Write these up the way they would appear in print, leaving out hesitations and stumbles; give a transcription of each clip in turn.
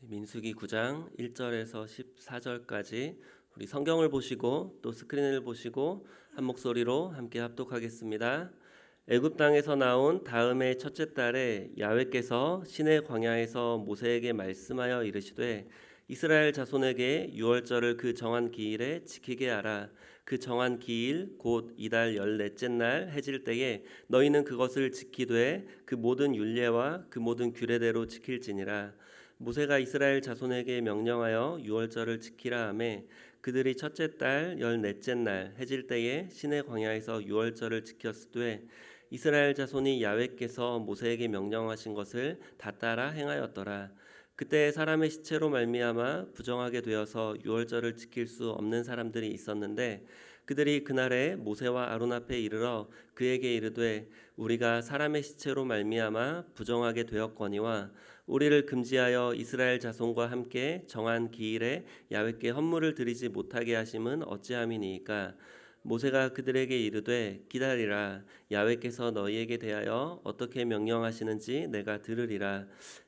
민수기 9장 1절에서 14절까지 우리 성경을 보시고 또 스크린을 보시고 한 목소리로 함께 합독하겠습니다. 애굽 땅에서 나온 다음의 첫째 달에 야훼께서 시내 광야에서 모세에게 말씀하여 이르시되 이스라엘 자손에게 유월절을 그 정한 기일에 지키게 하라. 그 정한 기일 곧 이달 14째 날 해질 때에 너희는 그것을 지키되 그 모든 율례와 그 모든 규례대로 지킬지니라. 모세가 이스라엘 자손에게 명령하여 유월절을 지키라 하매 그들이 첫째 달 14째 날 해질 때에 시내 광야에서 유월절을 지켰으되 이스라엘 자손이 야훼께서 모세에게 명령하신 것을 다 따라 행하였더라. 그때 사람의 시체로 말미암아 부정하게 되어서 유월절을 지킬 수 없는 사람들이 있었는데 그들이 그날에 모세와 아론 앞에 이르러 그에게 이르되 우리가 사람의 시체로 말미암아 부정하게 되었거니와 우리를 금지하여 이스라엘 자손과 함께 정한 기일에 야훼께 헌물을 드리지 못하게 하심은 어찌함이니이까. 모세가 그들에게 이르되 기다리라. 야훼께서 너희에게 대하여 어떻게 명령하시는지 내가 들으리라.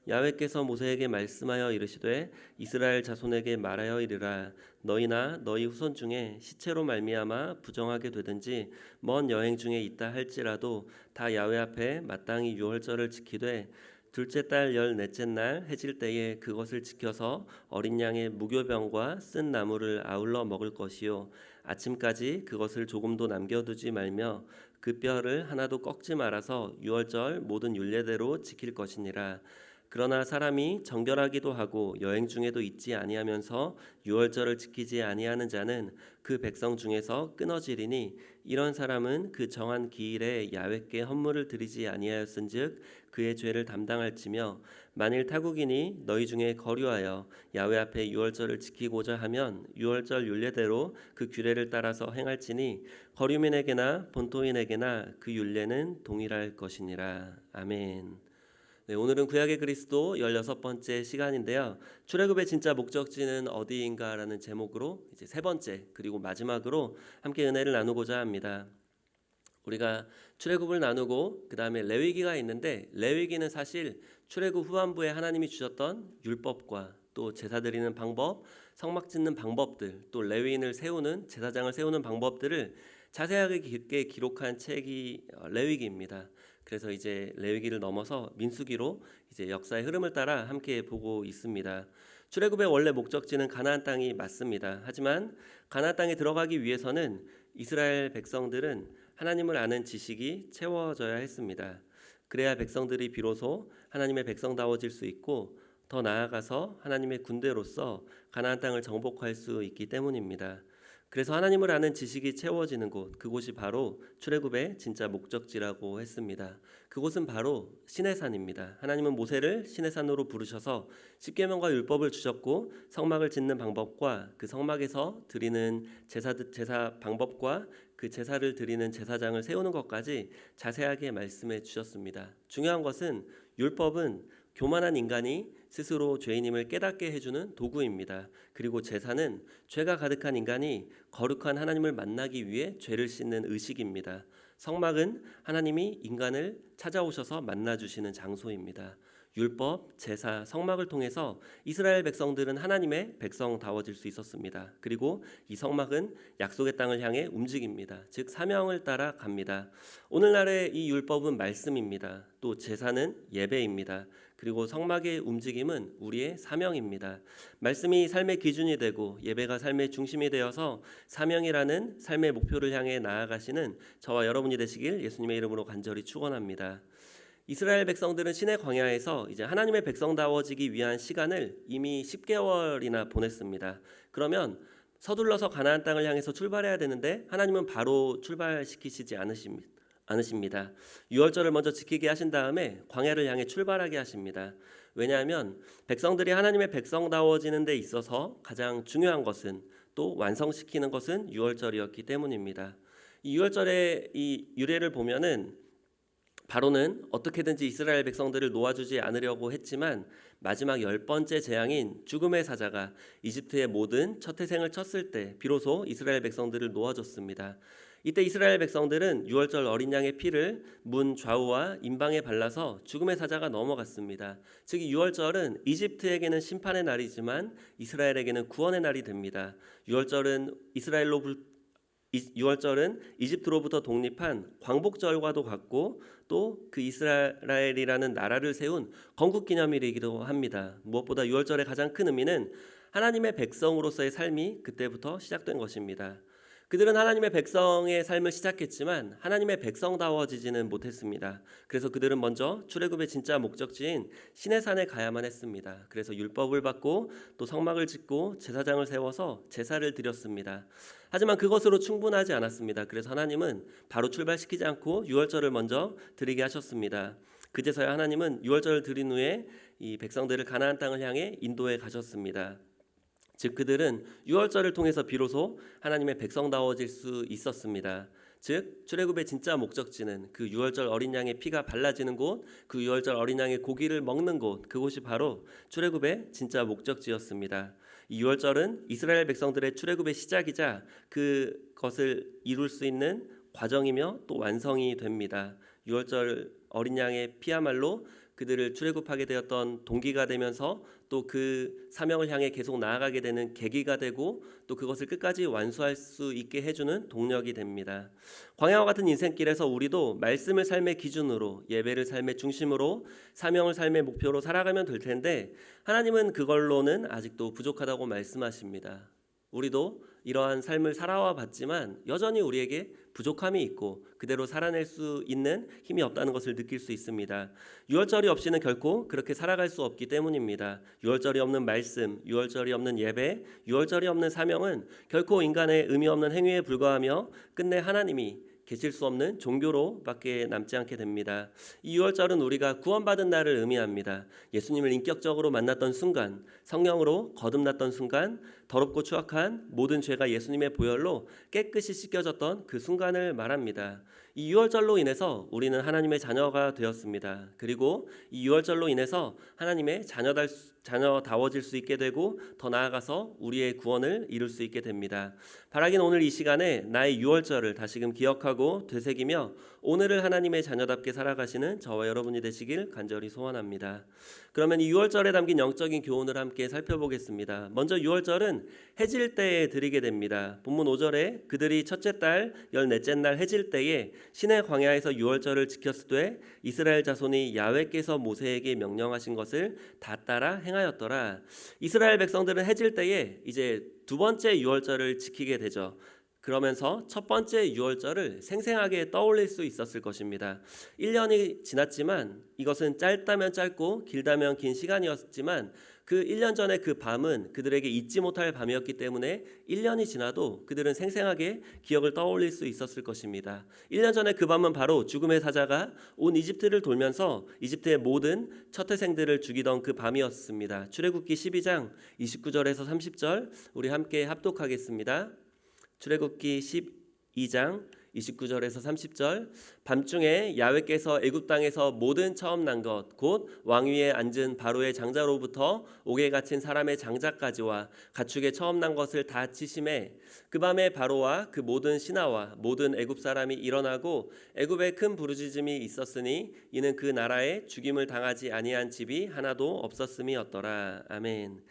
야훼께서 모세에게 말씀하여 이르시되 이스라엘 자손에게 말하여 이르라. 너희나 너희 후손 중에 시체로 말미암아 부정하게 되든지 먼 여행 중에 있다 할지라도 다 야훼 앞에 마땅히 유월절을 지키되 둘째 달 14째 날 해질 때에 그것을 지켜서 어린 양의 무교병과 쓴 나물을 아울러 먹을 것이요 아침까지 그것을 조금도 남겨두지 말며 그 뼈를 하나도 꺾지 말아서 유월절 모든 율례대로 지킬 것이니라. 그러나 사람이 정결하기도 하고 여행 중에도 있지 아니하면서 유월절을 지키지 아니하는 자는 그 백성 중에서 끊어지리니 이런 사람은 그 정한 기일에 야훼께 헌물을 드리지 아니하였은즉 그의 죄를 담당할지며 만일 타국인이 너희 중에 거류하여 야훼 앞에 유월절을 지키고자 하면 유월절 율례대로 그 규례를 따라서 행할지니 거류민에게나 본토인에게나 그 율례는 동일할 것이니라. 아멘. 네, 오늘은 구약의 그리스도 16번째 시간인데요. 출애굽의 진짜 목적지는 어디인가라는 제목으로 이제 세 번째 그리고 마지막으로 함께 은혜를 나누고자 합니다. 우리가 출애굽을 나누고 그 다음에 레위기가 있는데 레위기는 사실 출애굽 후반부에 하나님이 주셨던 율법과 또 제사 드리는 방법, 성막 짓는 방법들, 또 레위인을 세우는 제사장을 세우는 방법들을 자세하게 깊게 기록한 책이 레위기입니다. 그래서 이제 레위기를 넘어서 민수기로 이제 역사의 흐름을 따라 함께 보고 있습니다. 출애굽의 원래 목적지는 가나안 땅이 맞습니다. 하지만 가나안 땅에 들어가기 위해서는 이스라엘 백성들은 하나님을 아는 지식이 채워져야 했습니다. 그래야 백성들이 비로소 하나님의 백성다워질 수 있고 더 나아가서 하나님의 군대로서 가나안 땅을 정복할 수 있기 때문입니다. 그래서 하나님을 아는 지식이 채워지는 곳, 그곳이 바로 출애굽의 진짜 목적지라고 했습니다. 그곳은 바로 시내산입니다. 하나님은 모세를 시내산으로 부르셔서 십계명과 율법을 주셨고 성막을 짓는 방법과 그 성막에서 드리는 제사 방법과 그 제사를 드리는 제사장을 세우는 것까지 자세하게 말씀해 주셨습니다. 중요한 것은 율법은 교만한 인간이 스스로 죄인임을 깨닫게 해주는 도구입니다. 그리고 제사는 죄가 가득한 인간이 거룩한 하나님을 만나기 위해 죄를 씻는 의식입니다. 성막은 하나님이 인간을 찾아오셔서 만나주시는 장소입니다. 율법, 제사, 성막을 통해서 이스라엘 백성들은 하나님의 백성다워질 수 있었습니다. 그리고 이 성막은 약속의 땅을 향해 움직입니다. 즉 사명을 따라 갑니다. 오늘날의 이 율법은 말씀입니다. 또 제사는 예배입니다. 그리고 성막의 움직임은 우리의 사명입니다. 말씀이 삶의 기준이 되고 예배가 삶의 중심이 되어서 사명이라는 삶의 목표를 향해 나아가시는 저와 여러분이 되시길 예수님의 이름으로 간절히 축원합니다. 이스라엘 백성들은 시내 광야에서 이제 하나님의 백성다워지기 위한 시간을 이미 10개월이나 보냈습니다. 그러면 서둘러서 가나안 땅을 향해서 출발해야 되는데 하나님은 바로 출발시키시지 않으십니다. 유월절을 먼저 지키게 하신 다음에 광야를 향해 출발하게 하십니다. 왜냐하면 백성들이 하나님의 백성다워지는 데 있어서 가장 중요한 것은 또 완성시키는 것은 유월절이었기 때문입니다. 이 유월절의 이 유래를 보면은 바로는 어떻게든지 이스라엘 백성들을 놓아주지 않으려고 했지만 마지막 10번째 재앙인 죽음의 사자가 이집트의 모든 첫 태생을 쳤을 때 비로소 이스라엘 백성들을 놓아줬습니다. 이때 이스라엘 백성들은 유월절 어린 양의 피를 문 좌우와 임방에 발라서 죽음의 사자가 넘어갔습니다. 즉 유월절은 이집트에게는 심판의 날이지만 이스라엘에게는 구원의 날이 됩니다. 유월절은 이집트로부터 독립한 광복절과도 같고 또 그 이스라엘이라는 나라를 세운 건국기념일이기도 합니다. 무엇보다 유월절의 가장 큰 의미는 하나님의 백성으로서의 삶이 그때부터 시작된 것입니다. 그들은 하나님의 백성의 삶을 시작했지만 하나님의 백성다워지지는 못했습니다. 그래서 그들은 먼저 출애굽의 진짜 목적지인 시내산에 가야만 했습니다. 그래서 율법을 받고 또 성막을 짓고 제사장을 세워서 제사를 드렸습니다. 하지만 그것으로 충분하지 않았습니다. 그래서 하나님은 바로 출발시키지 않고 유월절을 먼저 드리게 하셨습니다. 그제서야 하나님은 유월절을 드린 후에 이 백성들을 가나안 땅을 향해 인도해 가셨습니다. 즉 그들은 유월절을 통해서 비로소 하나님의 백성다워질 수 있었습니다. 즉 출애굽의 진짜 목적지는 그 유월절 어린 양의 피가 발라지는 곳, 그 유월절 어린 양의 고기를 먹는 곳, 그곳이 바로 출애굽의 진짜 목적지였습니다. 이 유월절은 이스라엘 백성들의 출애굽의 시작이자 그것을 이룰 수 있는 과정이며 또 완성이 됩니다. 유월절 어린 양의 피야말로 그들을 출애굽하게 되었던 동기가 되면서 또 그 사명을 향해 계속 나아가게 되는 계기가 되고 또 그것을 끝까지 완수할 수 있게 해주는 동력이 됩니다. 광야와 같은 인생길에서 우리도 말씀을 삶의 기준으로, 예배를 삶의 중심으로, 사명을 삶의 목표로 살아가면 될 텐데 하나님은 그걸로는 아직도 부족하다고 말씀하십니다. 우리도 이러한 삶을 살아와 봤지만 여전히 우리에게 부족함이 있고 그대로 살아낼 수 있는 힘이 없다는 것을 느낄 수 있습니다. 유월절이 없이는 결코 그렇게 살아갈 수 없기 때문입니다. 유월절이 없는 말씀, 유월절이 없는 예배, 유월절이 없는 사명은 결코 인간의 의미 없는 행위에 불과하며 끝내 하나님이 계실 수 없는 종교로밖에 남지 않게 됩니다. 이 유월절은 우리가 구원받은 날을 의미합니다. 예수님을 인격적으로 만났던 순간, 성령으로 거듭났던 순간, 더럽고 추악한 모든 죄가 예수님의 보혈로 깨끗이 씻겨졌던 그 순간을 말합니다. 이 유월절로 인해서 우리는 하나님의 자녀가 되었습니다. 그리고 이 유월절로 인해서 하나님의 자녀다워질 수 있게 되고 더 나아가서 우리의 구원을 이룰 수 있게 됩니다. 바라긴 오늘 이 시간에 나의 유월절을 다시금 기억하고 되새기며 오늘을 하나님의 자녀답게 살아가시는 저와 여러분이 되시길 간절히 소원합니다. 그러면 이 유월절에 담긴 영적인 교훈을 함께 살펴보겠습니다. 먼저 유월절은 해질 때에 드리게 됩니다. 본문 5절에 그들이 첫째 달 14째 날 해질 때에 시내 광야에서 유월절을 지켰을 때 이스라엘 자손이 야훼께서 모세에게 명령하신 것을 다 따라 행하였더라. 이스라엘 백성들은 해질 때에 이제 두 번째 유월절을 지키게 되죠. 그러면서 첫 번째 유월절을 생생하게 떠올릴 수 있었을 것입니다. 1년이 지났지만 이것은 짧다면 짧고 길다면 긴 시간이었지만 그 1년 전에 그 밤은 그들에게 잊지 못할 밤이었기 때문에 1년이 지나도 그들은 생생하게 기억을 떠올릴 수 있었을 것입니다. 1년 전에 그 밤은 바로 죽음의 사자가 온 이집트를 돌면서 이집트의 모든 첫태생들을 죽이던 그 밤이었습니다. 출애굽기 12장 29절에서 30절 우리 함께 합독하겠습니다. 출애굽기 12장 29절에서 30절 밤중에 야훼께서 애굽 땅에서 모든 처음 난 것 곧 왕 위에 앉은 바로의 장자로부터 옥에 갇힌 사람의 장자까지와 가축의 처음 난 것을 다 치심에 그 밤에 바로와 그 모든 신하와 모든 애굽 사람이 일어나고 애굽에 큰 부르짖음이 있었으니 이는 그 나라에 죽임을 당하지 아니한 집이 하나도 없었음이었더라. 아멘.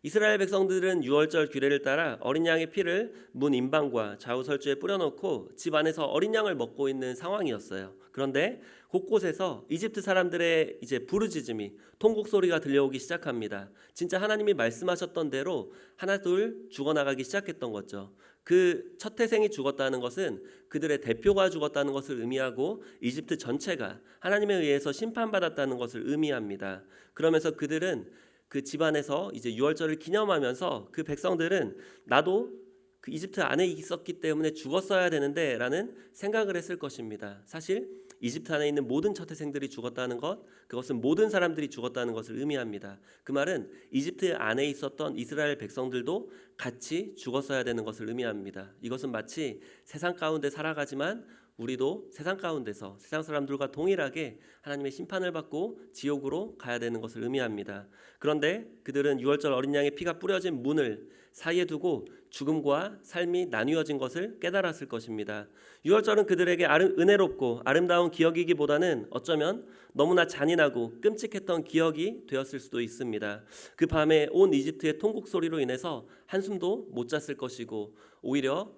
이스라엘 백성들은 유월절 규례를 따라 어린 양의 피를 문 임방과 좌우 설주에 뿌려놓고 집 안에서 어린 양을 먹고 있는 상황이었어요. 그런데 곳곳에서 이집트 사람들의 이제 부르짖음이 통곡 소리가 들려오기 시작합니다. 진짜 하나님이 말씀하셨던 대로 하나둘 죽어나가기 시작했던 거죠. 그 첫 태생이 죽었다는 것은 그들의 대표가 죽었다는 것을 의미하고 이집트 전체가 하나님에 의해서 심판받았다는 것을 의미합니다. 그러면서 그들은 그 집안에서 이제 유월절을 기념하면서 그 백성들은 나도 그 이집트 안에 있었기 때문에 죽었어야 되는데 라는 생각을 했을 것입니다. 사실 이집트 안에 있는 모든 첫태생들이 죽었다는 것, 그것은 모든 사람들이 죽었다는 것을 의미합니다. 그 말은 이집트 안에 있었던 이스라엘 백성들도 같이 죽었어야 되는 것을 의미합니다. 이것은 마치 세상 가운데 살아가지만 우리도 세상 가운데서 세상 사람들과 동일하게 하나님의 심판을 받고 지옥으로 가야 되는 것을 의미합니다. 그런데 그들은 유월절 어린 양의 피가 뿌려진 문을 사이에 두고 죽음과 삶이 나뉘어진 것을 깨달았을 것입니다. 유월절은 그들에게 은혜롭고 아름다운 기억이기보다는 어쩌면 너무나 잔인하고 끔찍했던 기억이 되었을 수도 있습니다. 그 밤에 온 이집트의 통곡 소리로 인해서 한숨도 못 잤을 것이고 오히려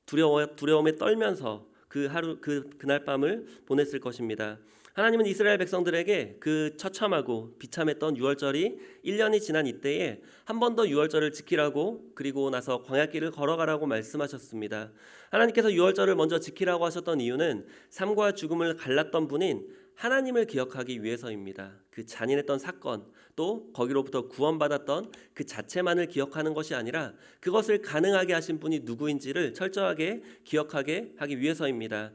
두려움에 떨면서 그날 밤을 보냈을 것입니다. 하나님은 이스라엘 백성들에게 그 처참하고 비참했던 유월절이 1년이 지난 이때에 한 번 더 유월절을 지키라고 그리고 나서 광야길을 걸어가라고 말씀하셨습니다. 하나님께서 유월절을 먼저 지키라고 하셨던 이유는 삶과 죽음을 갈랐던 분인 하나님을 기억하기 위해서입니다. 그 잔인했던 사건 또 거기로부터 구원받았던 그 자체만을 기억하는 것이 아니라 그것을 가능하게 하신 분이 누구인지를 철저하게 기억하게 하기 위해서입니다.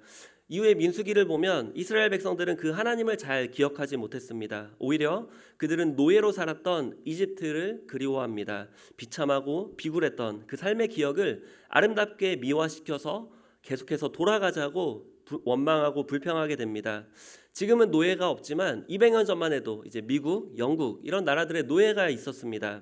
이후에 민수기를 보면 이스라엘 백성들은 그 하나님을 잘 기억하지 못했습니다. 오히려 그들은 노예로 살았던 이집트를 그리워합니다. 비참하고 비굴했던 그 삶의 기억을 아름답게 미화시켜서 계속해서 돌아가자고 원망하고 불평하게 됩니다. 지금은 노예가 없지만 200년 전만 해도 이제 미국, 영국 이런 나라들의 노예가 있었습니다.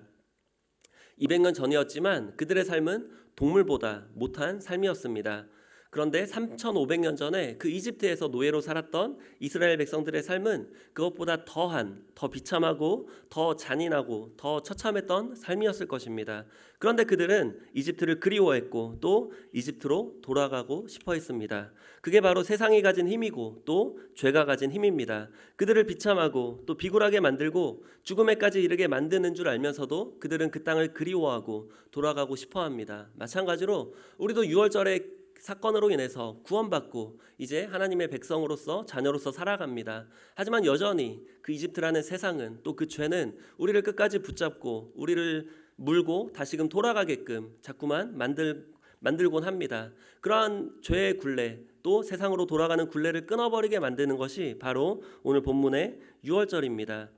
200년 전이었지만 그들의 삶은 동물보다 못한 삶이었습니다. 그런데 3,500년 전에 그 이집트에서 노예로 살았던 이스라엘 백성들의 삶은 그것보다 더 비참하고 더 잔인하고 더 처참했던 삶이었을 것입니다. 그런데 그들은 이집트를 그리워했고 또 이집트로 돌아가고 싶어 했습니다. 그게 바로 세상이 가진 힘이고 또 죄가 가진 힘입니다. 그들을 비참하고 또 비굴하게 만들고 죽음에까지 이르게 만드는 줄 알면서도 그들은 그 땅을 그리워하고 돌아가고 싶어 합니다. 마찬가지로 우리도 유월절에 사건으로 인해서 구원받고 이제 하나님의 백성으로서 자녀로서 살아갑니다. 하지만 여전히 그 이집트라는 세상은 또 그 죄는 우리를 끝까지 붙잡고 우리를 물고 다시금 돌아가게끔 자꾸만 만들곤 합니다. 그러한 죄의 굴레 또 세상으로 돌아가는 굴레를 끊어버리게 만드는 것이 바로 오늘 본문의 유월절입니다.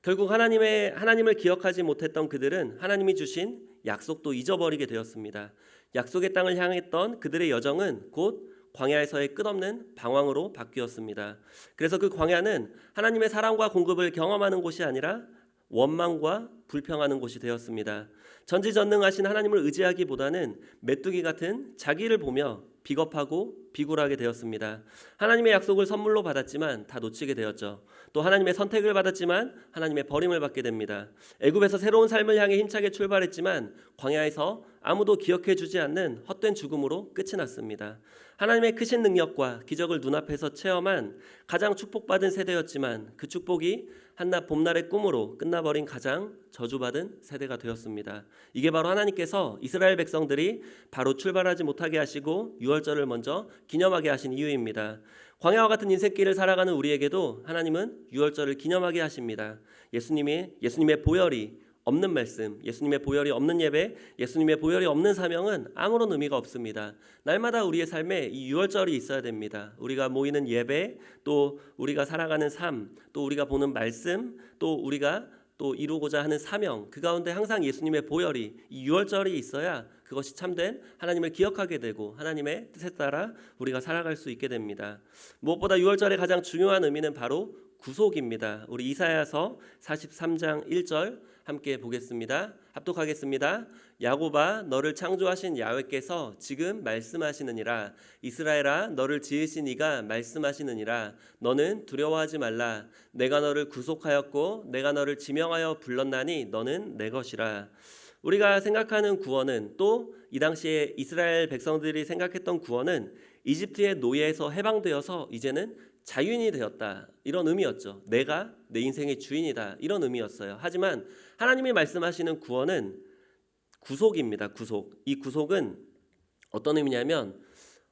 결국 하나님을 기억하지 못했던 그들은 하나님이 주신 약속도 잊어버리게 되었습니다. 약속의 땅을 향했던 그들의 여정은 곧 광야에서의 끝없는 방황으로 바뀌었습니다. 그래서 그 광야는 하나님의 사랑과 공급을 경험하는 곳이 아니라 원망과 불평하는 곳이 되었습니다. 전지전능하신 하나님을 의지하기보다는 메뚜기 같은 자기를 보며 비겁하고 비굴하게 되었습니다. 하나님의 약속을 선물로 받았지만 다 놓치게 되었죠. 또 하나님의 선택을 받았지만 하나님의 버림을 받게 됩니다. 애굽에서 새로운 삶을 향해 힘차게 출발했지만 광야에서 아무도 기억해 주지 않는 헛된 죽음으로 끝이 났습니다. 하나님의 크신 능력과 기적을 눈앞에서 체험한 가장 축복받은 세대였지만 그 축복이 한낮 봄날의 꿈으로 끝나버린 가장 저주받은 세대가 되었습니다. 이게 바로 하나님께서 이스라엘 백성들이 바로 출발하지 못하게 하시고 유월절을 먼저 기념하게 하신 이유입니다. 광야와 같은 인생길을 살아가는 우리에게도 하나님은 유월절을 기념하게 하십니다. 예수님의 보혈이 없는 말씀, 예수님의 보혈이 없는 예배, 예수님의 보혈이 없는 사명은 아무런 의미가 없습니다. 날마다 우리의 삶에 이 유월절이 있어야 됩니다. 우리가 모이는 예배, 또 우리가 살아가는 삶, 또 우리가 보는 말씀, 또 우리가 또 이루고자 하는 사명, 그 가운데 항상 예수님의 보혈이 이 유월절이 있어야 그것이 참된 하나님을 기억하게 되고 하나님의 뜻에 따라 우리가 살아갈 수 있게 됩니다. 무엇보다 유월절의 가장 중요한 의미는 바로 구속입니다. 우리 이사야서 43장 1절 함께 보겠습니다. 합독하겠습니다. 야곱아 너를 창조하신 야훼께서 지금 말씀하시느니라. 이스라엘아 너를 지으신 이가 말씀하시느니라. 너는 두려워하지 말라. 내가 너를 구속하였고 내가 너를 지명하여 불렀나니 너는 내 것이라. 우리가 생각하는 구원은 또 이 당시에 이스라엘 백성들이 생각했던 구원은 이집트의 노예에서 해방되어서 이제는 자유인이 되었다 이런 의미였죠. 내가 내 인생의 주인이다 이런 의미였어요. 하지만 하나님이 말씀하시는 구원은 구속입니다. 구속. 이 구속은 어떤 의미냐면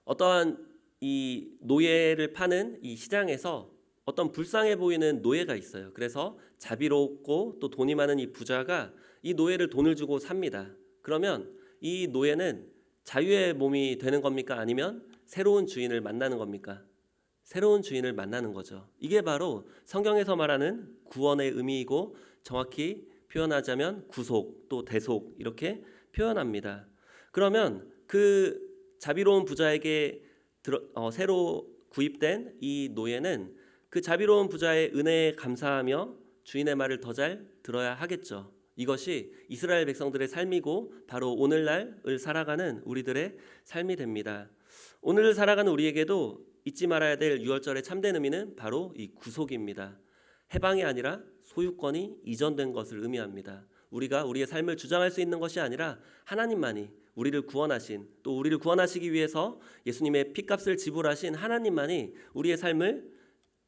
어떠한 이 노예를 파는 이 시장에서 어떤 불쌍해 보이는 노예가 있어요. 그래서 자비롭고 또 돈이 많은 이 부자가 이 노예를 돈을 주고 삽니다. 그러면 이 노예는 자유의 몸이 되는 겁니까? 아니면 새로운 주인을 만나는 겁니까? 새로운 주인을 만나는 거죠. 이게 바로 성경에서 말하는 구원의 의미이고 정확히 표현하자면 구속 또 대속 이렇게 표현합니다. 그러면 그 자비로운 부자에게 새로 구입된 이 노예는 그 자비로운 부자의 은혜에 감사하며 주인의 말을 더 잘 들어야 하겠죠. 이것이 이스라엘 백성들의 삶이고 바로 오늘날을 살아가는 우리들의 삶이 됩니다. 오늘을 살아가는 우리에게도 잊지 말아야 될 유월절의 참된 의미는 바로 이 구속입니다. 해방이 아니라 소유권이 이전된 것을 의미합니다. 우리가 우리의 삶을 주장할 수 있는 것이 아니라 하나님만이 우리를 구원하신, 또 우리를 구원하시기 위해서 예수님의 피값을 지불하신 하나님만이 우리의 삶을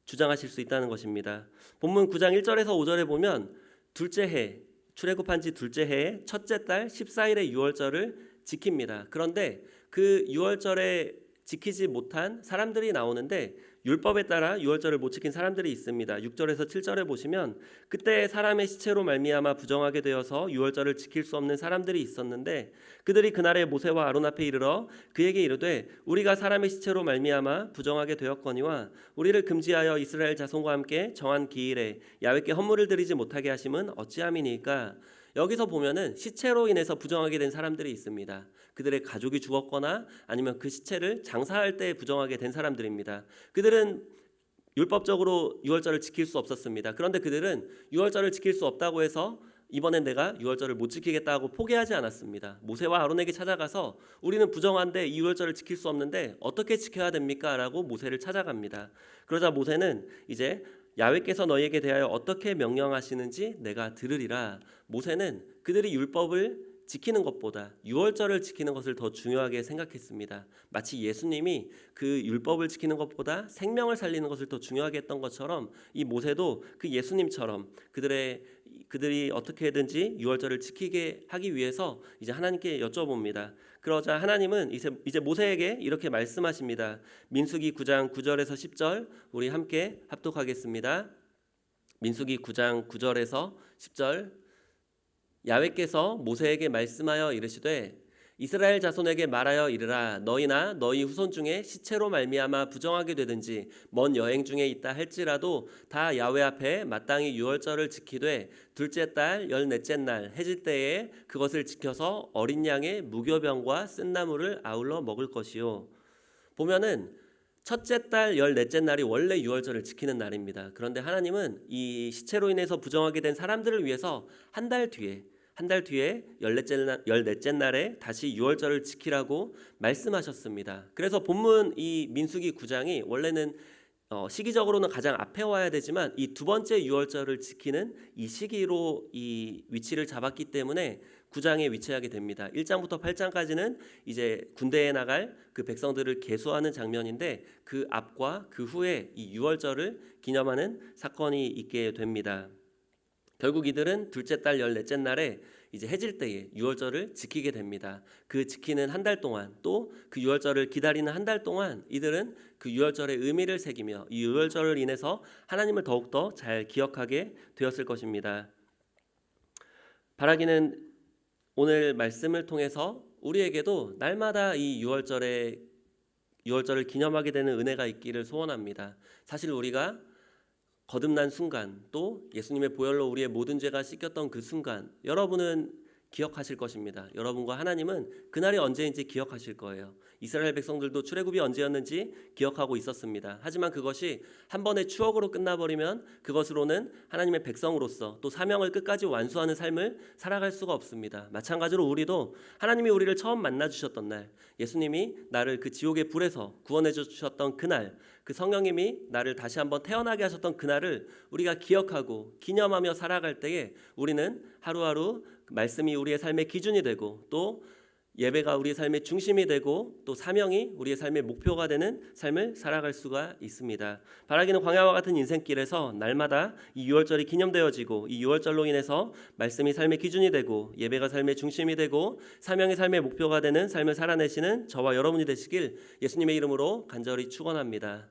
주장하실 수 있다는 것입니다. 본문 9장 1절에서 5절에 보면 둘째 해, 출애굽한 지 둘째 해의 첫째 달 14일의 유월절을 지킵니다. 그런데 그 유월절에 지키지 못한 사람들이 나오는데 율법에 따라 유월절을 못 지킨 사람들이 있습니다. 6절에서 7절에 보시면 그때 사람의 시체로 말미암아 부정하게 되어서 유월절을 지킬 수 없는 사람들이 있었는데 그들이 그날에 모세와 아론 앞에 이르러 그에게 이르되 우리가 사람의 시체로 말미암아 부정하게 되었거니와 우리를 금지하여 이스라엘 자손과 함께 정한 기일에 야훼께 헌물을 드리지 못하게 하심은 어찌함이니까. 여기서 보면은 시체로 인해서 부정하게 된 사람들이 있습니다. 그들의 가족이 죽었거나 아니면 그 시체를 장사할 때 부정하게 된 사람들입니다. 그들은 율법적으로 유월절을 지킬 수 없었습니다. 그런데 그들은 유월절을 지킬 수 없다고 해서 이번엔 내가 유월절을 못 지키겠다고 포기하지 않았습니다. 모세와 아론에게 찾아가서 우리는 부정한데 이 유월절을 지킬 수 없는데 어떻게 지켜야 됩니까? 라고 모세를 찾아갑니다. 그러자 모세는 이제 야훼께서 너희에게 대하여 어떻게 명령하시는지 내가 들으리라. 모세는 그들이 율법을 지키는 것보다 유월절을 지키는 것을 더 중요하게 생각했습니다. 마치 예수님이 그 율법을 지키는 것보다 생명을 살리는 것을 더 중요하게 했던 것처럼 이 모세도 그 예수님처럼 그들이 어떻게든지 유월절을 지키게 하기 위해서 이제 하나님께 여쭤봅니다. 그러자 하나님은 이제 모세에게 이렇게 말씀하십니다. 민수기 9장 9절에서 10절 우리 함께 합독하겠습니다. 민수기 9장 9절에서 10절 야훼께서 모세에게 말씀하여 이르시되 이스라엘 자손에게 말하여 이르라. 너희나 너희 후손 중에 시체로 말미암아 부정하게 되든지 먼 여행 중에 있다 할지라도 다 야훼 앞에 마땅히 유월절을 지키되 둘째 달 14째 날 해질 때에 그것을 지켜서 어린 양의 무교병과 쓴나물을 아울러 먹을 것이요. 보면은 첫째 달 14째 날이 원래 유월절을 지키는 날입니다. 그런데 하나님은 이 시체로 인해서 부정하게 된 사람들을 위해서 한 달 뒤에 14째 날에 다시 유월절을 지키라고 말씀하셨습니다. 그래서 본문 이 민수기 9장이 원래는 시기적으로는 가장 앞에 와야 되지만 이 두 번째 유월절을 지키는 이 시기로 이 위치를 잡았기 때문에 9장에 위치하게 됩니다. 1장부터 8장까지는 이제 군대에 나갈 그 백성들을 계수하는 장면인데 그 앞과 그 후에 이 유월절을 기념하는 사건이 있게 됩니다. 결국 이들은 둘째 달 14째 날에 이제 해질 때에 유월절을 지키게 됩니다. 그 지키는 한 달 동안 또 그 유월절을 기다리는 한 달 동안 이들은 그 유월절의 의미를 새기며 이 유월절을 인해서 하나님을 더욱더 잘 기억하게 되었을 것입니다. 바라기는 오늘 말씀을 통해서 우리에게도 날마다 이 유월절을 기념하게 되는 은혜가 있기를 소원합니다. 사실 우리가 거듭난 순간 또 예수님의 보혈로 우리의 모든 죄가 씻겼던 그 순간 여러분은 기억하실 것입니다. 여러분과 하나님은 그날이 언제인지 기억하실 거예요. 이스라엘 백성들도 출애굽이 언제였는지 기억하고 있었습니다. 하지만 그것이 한 번의 추억으로 끝나버리면 그것으로는 하나님의 백성으로서 또 사명을 끝까지 완수하는 삶을 살아갈 수가 없습니다. 마찬가지로 우리도 하나님이 우리를 처음 만나주셨던 날, 예수님이 나를 그 지옥의 불에서 구원해 주셨던 그날, 그 성령님이 나를 다시 한번 태어나게 하셨던 그날을 우리가 기억하고 기념하며 살아갈 때에 우리는 하루하루 말씀이 우리의 삶의 기준이 되고 또 예배가 우리의 삶의 중심이 되고 또 사명이 우리의 삶의 목표가 되는 삶을 살아갈 수가 있습니다. 바라기는 광야와 같은 인생길에서 날마다 이 유월절이 기념되어지고 이 유월절로 인해서 말씀이 삶의 기준이 되고 예배가 삶의 중심이 되고 사명이 삶의 목표가 되는 삶을 살아내시는 저와 여러분이 되시길 예수님의 이름으로 간절히 축원합니다.